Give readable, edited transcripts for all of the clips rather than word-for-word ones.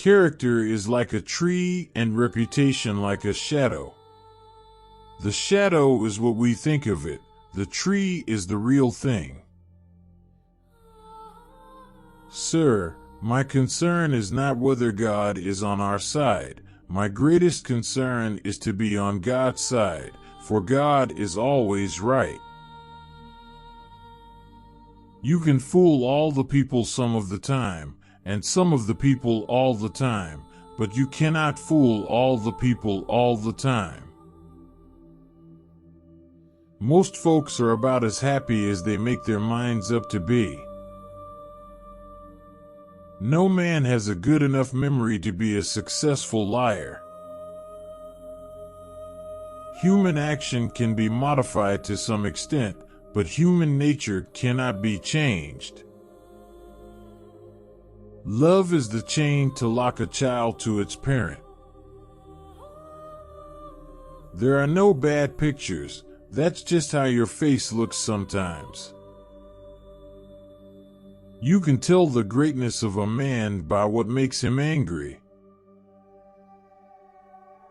Character is like a tree and reputation like a shadow. The shadow is what we think of it. The tree is the real thing. Sir, my concern is not whether God is on our side. My greatest concern is to be on God's side, for God is always right. You can fool all the people some of the time, and some of the people all the time, but you cannot fool all the people all the time. Most folks are about as happy as they make their minds up to be. No man has a good enough memory to be a successful liar. Human action can be modified to some extent, but human nature cannot be changed. Love is the chain to lock a child to its parent. There are no bad pictures, that's just how your face looks sometimes. You can tell the greatness of a man by what makes him angry.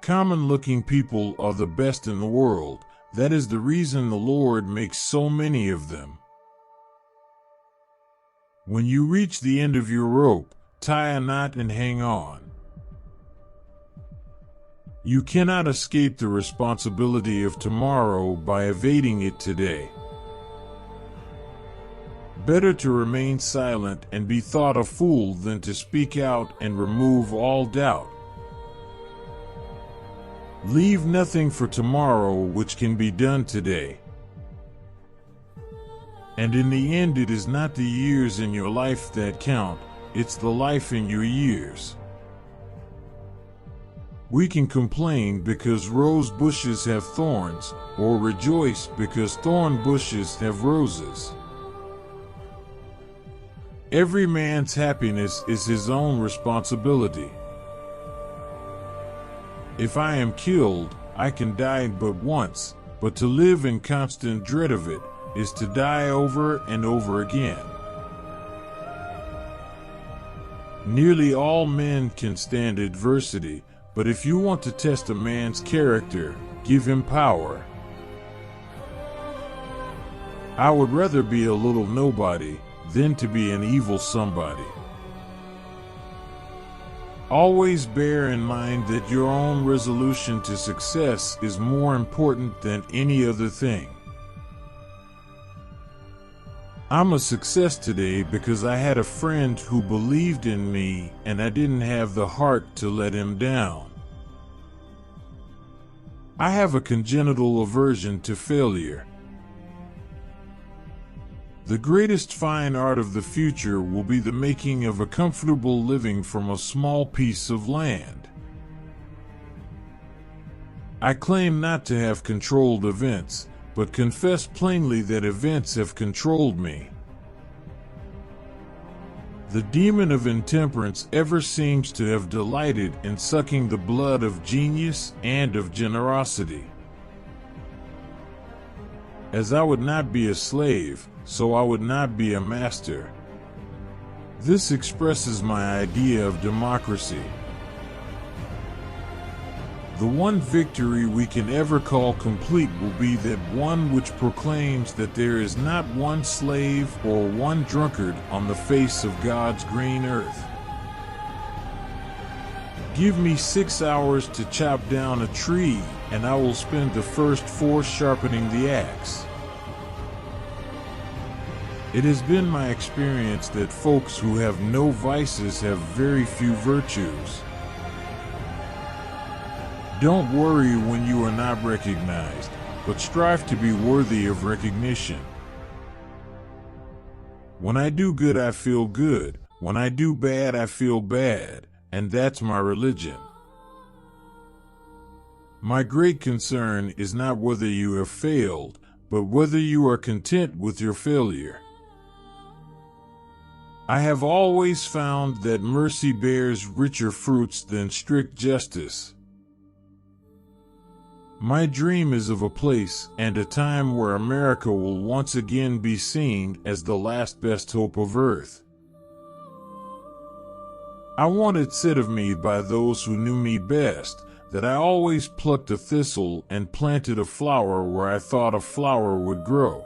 Common-looking people are the best in the world. That is the reason the Lord makes so many of them. When you reach the end of your rope, tie a knot and hang on. You cannot escape the responsibility of tomorrow by evading it today. Better to remain silent and be thought a fool than to speak out and remove all doubt. Leave nothing for tomorrow which can be done today. And in the end, it is not the years in your life that count, it's the life in your years. We can complain because rose bushes have thorns, or rejoice because thorn bushes have roses. Every man's happiness is his own responsibility. If I am killed, I can die but once, but to live in constant dread of it is to die over and over again. Nearly all men can stand adversity, but if you want to test a man's character, give him power. I would rather be a little nobody than to be an evil somebody. Always bear in mind that your own resolution to success is more important than any other thing. I'm a success today because I had a friend who believed in me and I didn't have the heart to let him down. I have a congenital aversion to failure. The greatest fine art of the future will be the making of a comfortable living from a small piece of land. I claim not to have controlled events, but confess plainly that events have controlled me. The demon of intemperance ever seems to have delighted in sucking the blood of genius and of generosity. As I would not be a slave, so I would not be a master. This expresses my idea of democracy. The one victory we can ever call complete will be that one which proclaims that there is not one slave or one drunkard on the face of God's green earth. Give me 6 hours to chop down a tree, and I will spend the first 4 sharpening the axe. It has been my experience that folks who have no vices have very few virtues. Don't worry when you are not recognized, but strive to be worthy of recognition. When I do good, I feel good. When I do bad, I feel bad, and that's my religion. My great concern is not whether you have failed, but whether you are content with your failure. I have always found that mercy bears richer fruits than strict justice. My dream is of a place and a time where America will once again be seen as the last best hope of earth. I wanted said of me by those who knew me best, that I always plucked a thistle and planted a flower where I thought a flower would grow.